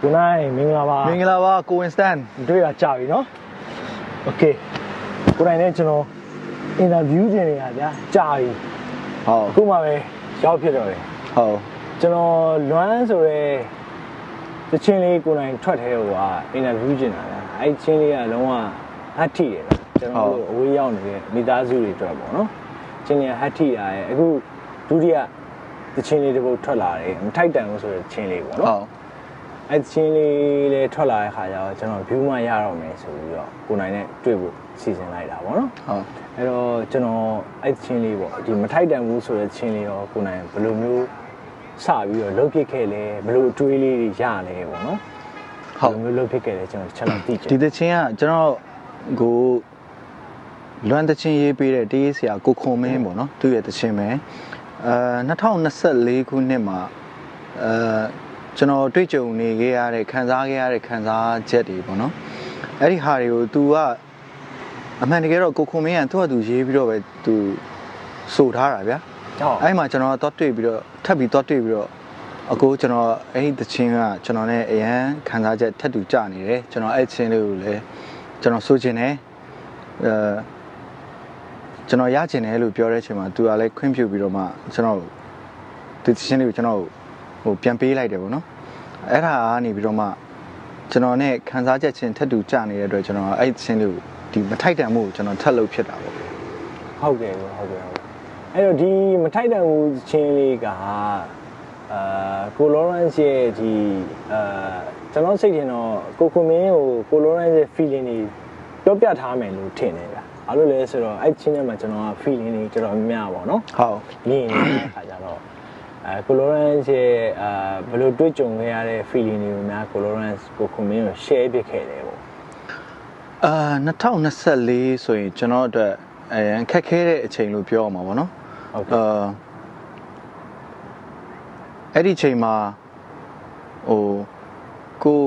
ကိုနိုင်မင်္ဂလာပါကိုဝင်စတန်တွေ့တာကြာပြီနော်โอเคကိုနိုင်နဲ့ကျွန်တော်အင်တာဗျူးတင်နေတာဗျာကြာပြီဟုတ်အခုမှပဲရောက်ဖြစ်တော့တယ်ဟုတ်ကျွန်တော်လွမ်းဆိုရဲတချင်းလေးကိုနိုင်ထွက်ထဲဟိုကအင်တာဗျူးတင်တာဗျာအဲ့ချင်းလေးကလုံးဝဟတ်ထိတယ်ကျွန်တော်တို့အဝေးရောက်နေတဲ့မိသားစုတွေအတွက်ပေါ့နော်ချင်းလေးကဟတ်ထိတာရဲ့အခုဒုတိယတချင်းလေးတစ်ပုတ်ထွက်လာတယ်မထိုက်တန်ဘူးဆိုတဲ့ချင်းလေးပေါ့နော်ဟုတ်အဲ့ချင်းလေးလည်းထွက်လာတဲ့ခါကျတော့ကျွန်တော် view မှရတော့မယ်ဆိုပြီးတော့ကိုနိုင်နဲ့တွေ့ဖို့စီစဉ်လိုက်တာပေါ့နော်ဟုတ်အဲ့တော့ကျွန်တော်အဲ့ချင်းလေးပေါ့ဒီမထိုက်တန်ဘူးဆိုတဲ့ချင်းလေးရောကိုနိုင်ဘယ်လိုမျိုးစပြီးတော့လှုပ်ဖြစ်ခဲ့လဲဘယ်လိုအတွေးလေးတွေရလဲပေါ့နော်ဟုတ်ဘယ်လိုလှုပ်ဖြစ်ခဲ့လဲကျွန်တော်ချက်လောက်သိချင်ဒီတချင်းကကျွန်တော်ကိုလွမ်းတချင်းရေးပေးတဲ့တေးဆရာကိုခွန်မင်းပေါ့နော်သူ့ရဲ့တချင်းပဲ2024ခုနှစ်မှာကျွန်တော်တွေ့ကြုံနေခဲ့ရတဲ့ခံစားခဲ့ရတဲ့ခံစားချက်တွေပေါ့နော်အဲ့ဒီဟာတွေကို तू ကအမှန်တကယ်တော့ကိုခွန်မင်းကသူ့ဟာသူရေးပြီးတော့ပဲ तू ဆိုထားတာဗျာဟုတ်အဲ့မှာကျွန်တော်တော့တွေ့ပြီးတော့ထပ်ပြီးတော့တွေ့ပြီးတော့အခုကျွန်တော်အဲ့ဒီတချင်းကကျွန်တော်နဲ့အရန်ခံစားချက်ထပ်တူကြနေတယ်ကျွန်တော်အဲ့ချင်းလေးကိုလည်းကျွန်တော်ဆိုချင်တယ်ကျွန်တော်ရချင်တယ်လို့ပြောတဲ့အချိန်မှာ तू ကလည်းခွင့်ပြုပြီးတော့မှကျွန်တော်ဒီတချင်းလေးကိုကျွန်တော်ဟိုပြန်ပေးလိုက်တယ်ပေါ့နော်အဲ့ဒါကနေပြီးတော့မှကျွန်တော်နဲ့ခန်းစားချက်ချင်းထပ်တူကြနေတဲ့အတွက်ကျွန်တော်အဲ့ချင်းလေးကိုဒီမထိုက်တန်မှုကိုကျွန်တော်ထပ်လုပ်ဖြစ်တာပေါ့ဟုတ်ကဲ့ဟုတ်ကဲ့အဲ့တော့ဒီမထိုက်တန်မှုချင်းလေးကကိုလောရန့်ရဲ့ဒီကျွန်တော်စိတ်ထင်တော့ကိုခွန်မင်းကိုကိုလောရန့်ရဲ့ feeling တွေပြောပြထားမယ်လို့ထင်တယ်ဗျာဘာလို့လဲဆိုတော့အဲ့ချင်းထဲမှာကျွန်တော်က feeling တွေတော်တော်များပါတော့ဟုတ်ရင်းနေတဲ့အခါကျတော့ကိုလိုရန့်ရဲ့ဘယ်လိုတွေ့ကြုံခဲ့ရတဲ့ feeling တွေကိုများကိုလိုရန့်ကိုခွန်မင်းကို share ဖြစ်ခဲ့တယ်ပေါ့2024ဆိုရင်ကျွန်တော်အတွက်ခက်ခဲတဲ့အချိန်လို့ပြောအောင်ပါဗောနော်ဟုတ်ကဲ့အဲ့ဒီချိန်မှာဟိုကို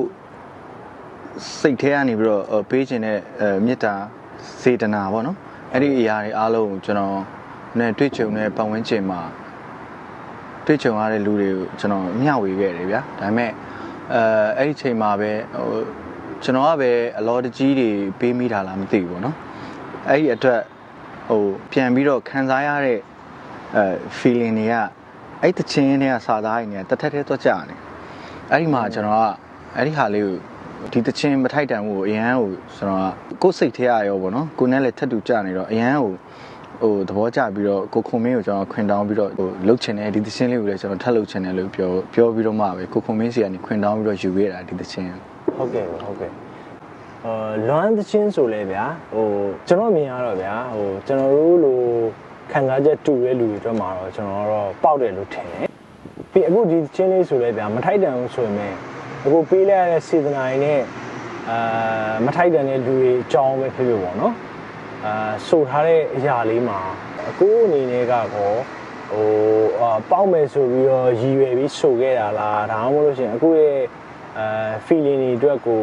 စိတ်ထဲကနေပြီးတော့ပေးခြင်းတဲ့မေတ္တာစေတနာဗောနော်အဲ့ဒီအရာတွေအားလုံးကျွန်တော်နဲ့တွေ့ကြုံတဲ့ပတ်ဝန်းကျင်မှာတွေ့ကြုံရတဲ့လူတွေကိုကျွန်တော်မျှဝေခဲ့တယ်ဗျာဒါပေမဲ့အဲ့ဒီချိန်မှာပဲဟိုကျွန်တော်ကပဲအလောတကြီးတွေပေးမိတာလားမသိဘူးပေါ့နော်အဲ့ဒီအတွက်ဟိုပြန်ပြီးတော့ခံစားရတဲ့feeling တွေကအဲ့တချင်းတွေကစာသားတွေနဲ့တထက်ထဲသွားကြတယ်အဲ့ဒီမှာကျွန်တော်ကအဲ့ဒီဟာလေးကိုဒီတချင်းမထိုက်တန်ဘူးအရန်ကိုကျွန်တော်ကကိုယ်စိတ်ထဲရရောပေါ့နော်ကိုယ်နဲ့လည်းထပ်တူကြနေတော့အရန်ကိုဟိုသဘောကျပြီးတော့ကိုခွန်မင်းကိုကျွန်တော်ခွင်တောင်းပြီးတော့ဟိုလှုပ်ချင်တယ်ဒီသချင်းလေးကိုလည်းကျွန်တော်ထပ်လှုပ်ချင်တယ်လို့ပြောပြီးတော့မှပဲကိုခွန်မင်းစီကနေခွင်တောင်းပြီးတော့ယူခဲ့တာဒီသချင်းဟုတ်ကဲ့လွမ်းသချင်းဆိုလဲဗျာဟိုကျွန်တော်မြင်ရတော့ဗျာဟိုကျွန်တော်တို့လိုခံစားချက်တူတဲ့လူတွေအတွက်မှာတော့ကျွန်တော်တော့ပေါက်တယ်လို့ထင်တယ်ပြီးအခုဒီသချင်းလေးဆိုလဲဗျာမထိုက်တန်ဘူးဆိုရင်အခုပေးလိုက်ရတဲ့စေတနာတွေနဲ့မထိုက်တန်တဲ့လူတွေအကြောင်းပဲဖြစ်ဖြစ်ပေါ့နော်ဆိုထားတဲ့အရာလေးမှာအခုအနေနဲ့ကတော့ဟိုပေါက်မယ်ဆိုပြီးတော့ရည်ရွယ်ပြီးဆိုခဲ့တာလားဒါမှမဟုတ်လို့ရှိရင်အခုရဲ့ feeling တွေအတွက်ကို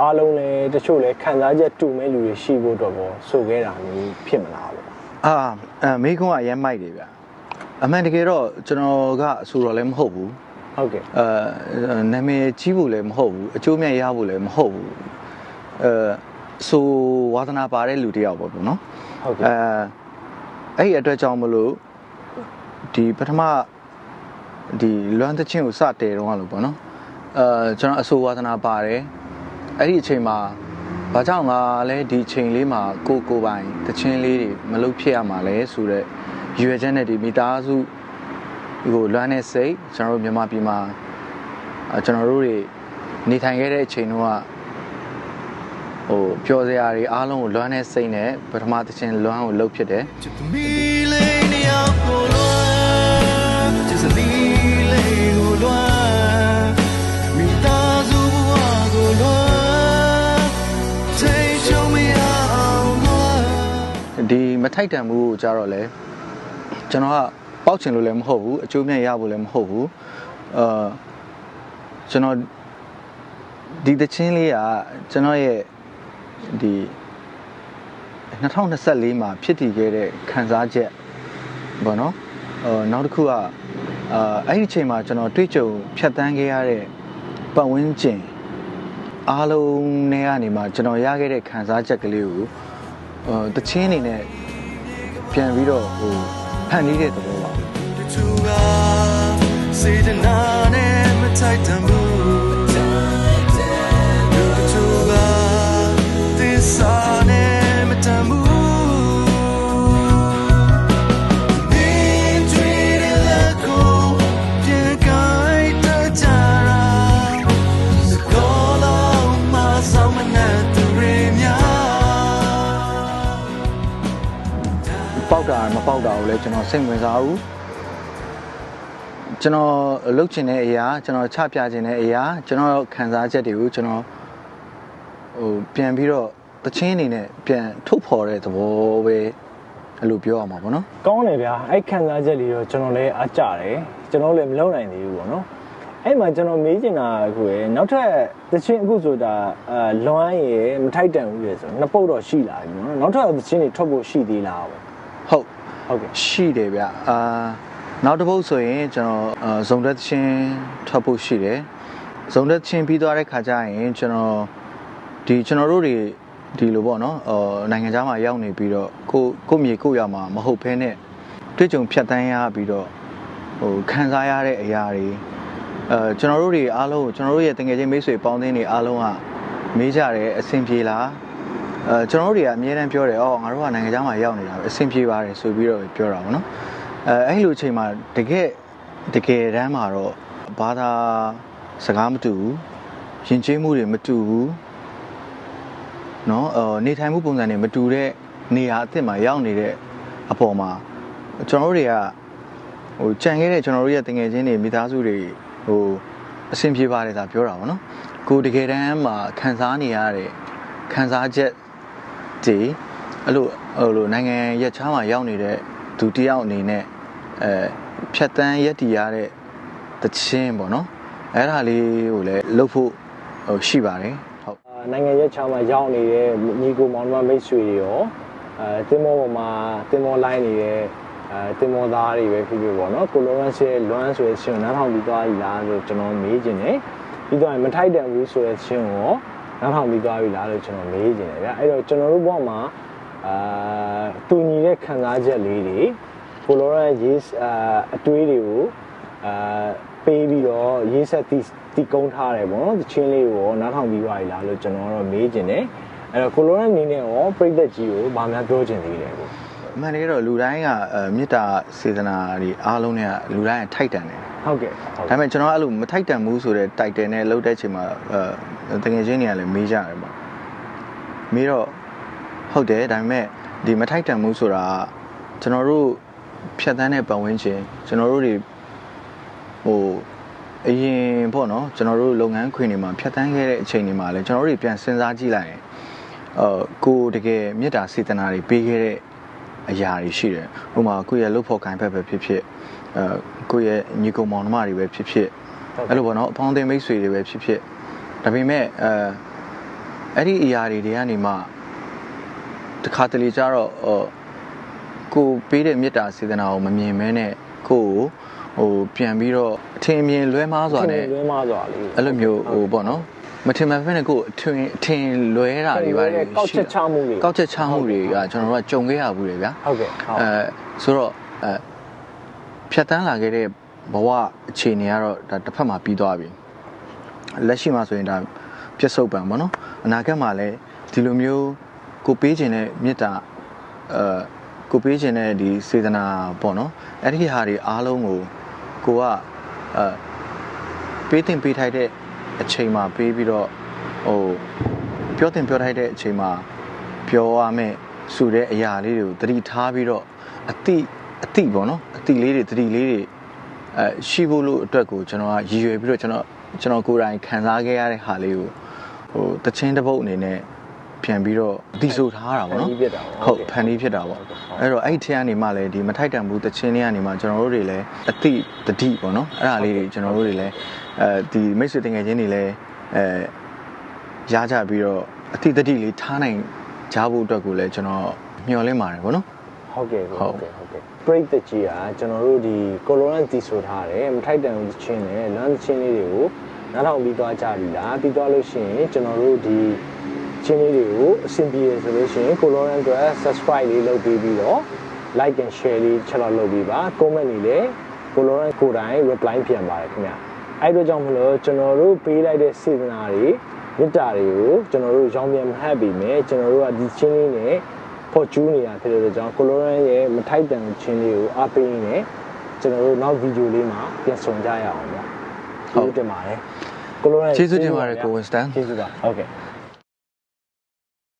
အားလုံးလည်းတချို့လည်းခံစားချက်တူမဲ့လူတွေရှိဖို့တော့ပေါ့ဆိုခဲ့တာမျိုးဖြစ်မလားပေါ့မိကုန်းကအရင်မိုက်တယ်ဗျအမှန်တကယ်တော့ကျွန်တော်ကဆိုတော့လည်းမဟုတ်ဘူးဟုတ်ကဲ့နာမည်ကြီးဖို့လည်းမဟုတ်ဘူးအကျိုးမြတ်ရဖို့လည်းမဟုတ်ဘူးဆိုဝါသနာပါတဲ့လူတယောက်ပေါ့နော်ဟုတ်ကဲ့အဲ့ဒီအတွက်ကြောင့်မလို့ဒီပထမဒီလွမ်းသချင်းကိုစတယ်တော့လို့ပေါ့နော်ကျွန်တော်အဆိုဝါသနာပါတယ်အဲ့ဒီအချိန်မှာဘာကြောင့်ငါလဲဒီအချိန်လေးမှာကိုပိုင်သချင်းလေးတွေမလုပ်ဖြစ်ရမှာလဲဆိုတော့ရွယ်ချက်နဲ့ဒီမိသားစုဟိုလွမ်းတဲ့စိတ်ကျွန်တော်တို့မြန်မာပြည်မှာကျွန်တော်တို့တွေနေထိုင်ခဲ့တဲ့အချိန်တုန်းကဟိုပျော်စရာတွေအားလုံးကိုလွမ်းတဲ့စိတ်နဲ့ပထမသချင်းလွမ်းကိုလှုပ်ဖြစ်တယ်ဒီမထိုက်တန်မှုကိုကြတော့လေကျွန်တော်ကပေါက်ချင်လို့လည်းမဟုတ်ဘူးအကျိုးမြတ်ရဖို့လည်းမဟုတ်ဘူးကျွန်တော်ဒီသချင်းလေးကကျွန်တော်ရဲ့ဒီ2024မှာဖြစ်တည်ခဲ့တဲ့ခံစားချက်ပေါ့နော်နောက်တစ်ခုကအဲ့ဒီအချိန်မှာကျွန်တော်တွေ့ကြုံဖြတ်တန်းခဲ့ရတဲ့ပတ်ဝန်းကျင် အားလုံးနဲ့ကနေမှကျွန်တော်ရခဲ့တဲ့ခံစားချက်ကလေးကိုတချင်းအနေနဲ့ပြန်ပြီးတော့ဟိုဖန်တီးတဲ့သဘောပါစေတနာနဲ့မထိုက်တန်ဘူးသစ္စာနဲ့မတန်ဘူးပေါက်တာမပေါက်တာကိုလည်းကျွန်တော်စိတ်ဝင်စားဘူးကျွန်တော်လှုပ်ချင်တဲ့အရာကျွန်တော်ချပြချင်တဲ့အရာကျွန်တော်ခံစားချက်တွေကိုကျွန်တော်ဟိုပြန်ပြီးတော့တချင်းအနေနဲ့ပြန်ထုတ်ဖော်တဲ့သဘောပဲအဲ့လိုပြောရမှာပေါ့နော်ကောင်းတယ်ဗျာအဲ့ခံစားချက်လေးတော့ကျွန်တော်လည်းအားကြတယ်ကျွန်တော်လည်းမလုပ်နိုင်သေးဘူးပေါ့နော်အဲ့မှာကျွန်တော်မေးချင်တာကိုရယ်နောက်ထပ်တချင်းအခုဆိုတာလွမ်းရယ်မထိုက်တန်ဘူးလေဆိုနှစ်ပုတ်တော့ရှိလာပြီနော်နောက်ထပ်တချင်းတွေထွက်ဖို့ရှိသေးလားပေါ့ဟုတ်ကဲ့ရှိတယ်ဗျနောက်တစ်ပုတ်ဆိုရင်ကျွန်တော်ဇုံတက်ချင်းထွက်ဖို့ရှိတယ်ဇုံတက်ချင်းပြီးသွားတဲ့ခါကျရင်ကျွန်တော်တို့တွေဒီလိုပေါ့နော်နိုင်ငံခြားမှာရောက်နေပြီးတော့ကိုမြေကိုရမှာမဟုတ်ဘဲနဲ့တွေ့ကြုံဖြတ်တန်းရပြီးတော့ဟိုခံစားရတဲ့အရာတွေကျွန်တော်တို့တွေအားလုံးကျွန်တော်တို့ရဲ့တကယ်ချင်းမိတ်ဆွေပေါင်းသင်းတွေအားလုံးကမေးကြတယ်အဆင်ပြေလားကျွန်တော်တို့တွေကအများအားပြောတယ်ငါတို့ကနိုင်ငံခြားမှာရောက်နေတာပဲအဆင်ပြေပါတယ်ဆိုပြီးတော့ပြောတာပေါ့နော်အဲ့လိုအချိန်မှာတကယ်တမ်းမှာတော့ဘာသာစကားမတူဘူးယဉ်ကျေးမှုတွေမတူဘူးနော်နေထိုင်မှုပုံစံတွေမတူတဲ့နေရာအသစ်မှာရောက်နေတဲ့အပေါ်မှာကျွန်တော်တို့တွေကဟိုကြံခဲ့တဲ့ကျွန်တော်တို့ရဲ့တငယ်ချင်းတွေမိသားစုတွေဟိုအဆင်ပြေပါတယ်ဒါပြောတာပေါ့နော်ကိုတကယ်တမ်းမှာခံစားနေရတဲ့ခံစားချက်ဒီအဲ့လိုနိုင်ငံရက်ခြားမှာရောက်နေတဲ့သူတယောက်အနေနဲ့ဖြတ်တန်းရက်တီရတဲ့တချင်းပေါ့နော်အဲ့ဒါလေးကိုလည်းလုပ်ဖို့ရှိပါတယ်ဟုတ်နိုင်ငံရက်ခြားမှာရောက်နေတဲ့ညီကိုမောင်နှမမိတ်ဆွေတွေရောတင်မောပေါ်မှာတင်မောလိုင်းနေတဲ့တင်မောသားတွေပဲဖြစ်ဖြစ်ပေါ့နော်ကိုလိုရန်စ်ရဲ့လွမ်းဆိုတဲ့ရှင်နားထောင်ပြီးသွားပြီလားလို့ကျွန်တော်မေးချင်တယ်ပြီးတော့မထိုက်တန်ဘူးဆိုတဲ့ရှင်ကိုနားထောင်ပြီးသွားပြီလားလို့ကျွန်တော်မေးချင်တယ်ဗျအဲ့တော့ကျွန်တော်တို့ဘောမှာတူညီတဲ့ခံစားချက်လေးတွေကိုလိုရန်ရေးအတွေးတွေကိုပေးပြီးတော့ရေးဆက်တီကုန်းထားတယ်ပေါ့နော်တချင်းလေးကိုနားထောင်ပြီးသွားပြီလားလို့ကျွန်တော်တော့မေးချင်တယ်အဲ့တော့ကိုလိုရန်အနေနဲ့ရောပြိသက်ကြီးကိုဗာများပြောချင်သေးတယ်ပေါ့အမှန်တကယ်တော့လူတိုင်းကမေတ္တာစေတနာတွေအားလုံးတွေကလူတိုင်းကထိုက်တန်တယ်ဟုတ်ကဲ့ဒါပေမဲ့ကျွန်တော်အဲ့လိုမထိုက်တန်ဘူးဆိုတဲ့ title နဲ့လုပ်တဲ့အချိန်မှာတကယ်ချင်းတွေကလည်းမေးကြတယ်ပေါ့မေးတော့ဟုတ်တယ်ဒါပေမဲ့ဒီမထိုက်တန်ဘူးဆိုတာကျွန်တော်တို့ဖြတ်သန်းတဲ့ပတ်ဝန်းကျင်ကျွန်တော်တို့တွေဟိုအရင်ပေါ့နော်ကျွန်တော်တို့လုပ်ငန်းခွင်တွေမှာဖြတ်သန်းခဲ့တဲ့အချိန်တွေမှာလည်းကျွန်တော်တို့တွေပြန်စဉ်းစားကြည့်လိုက်ရင်ကိုတကယ်မေတ္တာစေတနာတွေပေးခဲ့တဲ့အရာတွေရှိတယ်ဥပမာကိုယ့်ရဲ့လုပ်ဖို့ခိုင်းဖက်ပဲဖြစ်ဖြစ်ကိုယ့်ရဲ့ညီကောင်မောင်နှမတွေပဲဖြစ်ဖြစ်အဲ့လိုပေါ့နော်အပေါင်းအသင်းမိတ်ဆွေတွေပဲဖြစ်ဖြစ်ဒါပေမဲ့အဲ့ဒီအရာတွေကနေမှတခါတလေကျတော့ကိုပေးတဲ့မေတ္တာစေတနာကိုမမြင်မဲနဲ့ကိုဟိုပြန်ပြီးတော့အထင်မြင်လွဲမှားစွာနဲ့လွဲမှားစွာလေးအဲ့လိုမျိုးဟိုပေါ့နော်မထင်မှန်ဖက်နဲ့ကိုအထင်လွဲတာတွေပါတယ်ကောက်ချက်ချမှုတွေကကျွန်တော်တို့ကကြုံခဲ့ရဘူးလေဗျာဟုတ်ကဲ့ဆိုတော့ဖြတ်တန်းလာခဲ့တဲ့ဘဝအခြေအနေကတော့ဒါတစ်ဖက်မှာပြီးသွားပြီလက်ရှိမှာဆိုရင်ဒါပြစ္ဆုတ်ပံပေါ့နော်အနာဂတ်မှာလည်းဒီလိုမျိုးကိုပေးခြင်းတဲ့မေတ္တာကိုပေးခြင်းတဲ့ဒီစေတနာပေါ့နော်အဲ့ဒီဟာတွေအားလုံးကိုကပေးတင်ပေးထိုက်တဲ့အချိန်မှာပေးပြီးတော့ဟိုပြောတင်ပြောထိုက်တဲ့အချိန်မှာပြောရမယ်ဆိုတဲ့အရာလေးတွေကိုသတိထားပြီးတော့အတိပေါ့နော်အတိလေးတွေသတိလေးတွေရှိဖို့လို့အတွက်ကိုကျွန်တော်ကရည်ရွယ်ပြီးတော့ကျွန်တော်ကိုယ်တိုင်ခံစားခဲ့ရတဲ့ဟာလေးကိုဟိုတချင်းတစ်ပုတ်အနေနဲ့ပြန်ပြီးတော့အတိဆိုထားတာပေါ့နော်ဟုတ်ဖန်တီးဖြစ်တာပေါ့အဲ့တော့အဲ့ဒီထဲကနေမှလည်းဒီမထိုက်တန်ဘူးတချင်းတွေကနေမှကျွန်တော်တို့တွေလည်းအတိတတိပေါ့နော်အဲ့ဒါလေးတွေကျွန်တော်တို့တွေလည်းဒီမိတ်ဆွေတငယ်ချင်းတွေလည်းရကြပြီးတော့အတိတတိလေးထားနိုင်ကြဖို့အတွက်ကိုလည်းကျွန်တော်မျှော်လင့်ပါတယ်ပေါ့နော်ဟုတ်ကဲ့ပရိသတ်ကြီးကကျွန်တော်တို့ဒီကိုလိုရန်တီဆိုထားတယ်မထိုက်တန်ဘူးချင်းနဲ့လမ်းချင်းလေးတွေကို နားထောင်ပြီးသွားကြပြီလားပြီးသွားလို့ရှိရင်ကျွန်တော်တို့ဒီချင်းလေးတွေကိုအဆင်ပြေဆိုလို့ရှိရင်ကိုလိုရန်အတွက် subscribe လေးလုပ်ပြီးတော့ like and share လေးချက်တော့လုပ်ပြီးပါ comment လေးလည်းကိုလိုရန်ကိုတိုင်း reply ပြန်ပါတယ်ခင်ဗျအဲ့တို့ကြောင့်မလို့ကျွန်တော်တို့ပေးလိုက်တဲ့စေတနာတွေမေတ္တာတွေကိုကျွန်တော်တို့ရောင်းပြန်မဟပ်ပြီးမယ်ကျွန်တော်တို့ကဒီချင်းလေးနဲ့ပေါ်ကျူးနေတာဖြစ်တဲ့ကြောင့်ကိုလိုရန်ရဲ့မထိုက်တန်ချင်းလေးကိုအားပေးနေကျွန်တော်တို့နောက်ဗီဒီယိုလေးမှာပြန်ဆောင်ကြရအောင်ဗျဟုတ်တင်ပါတယ်ကိုလိုရန်ကျေးဇူးတင်ပါတယ်ကိုဝင်းစတန်ကျေးဇူးပါဟုတ်ကဲ့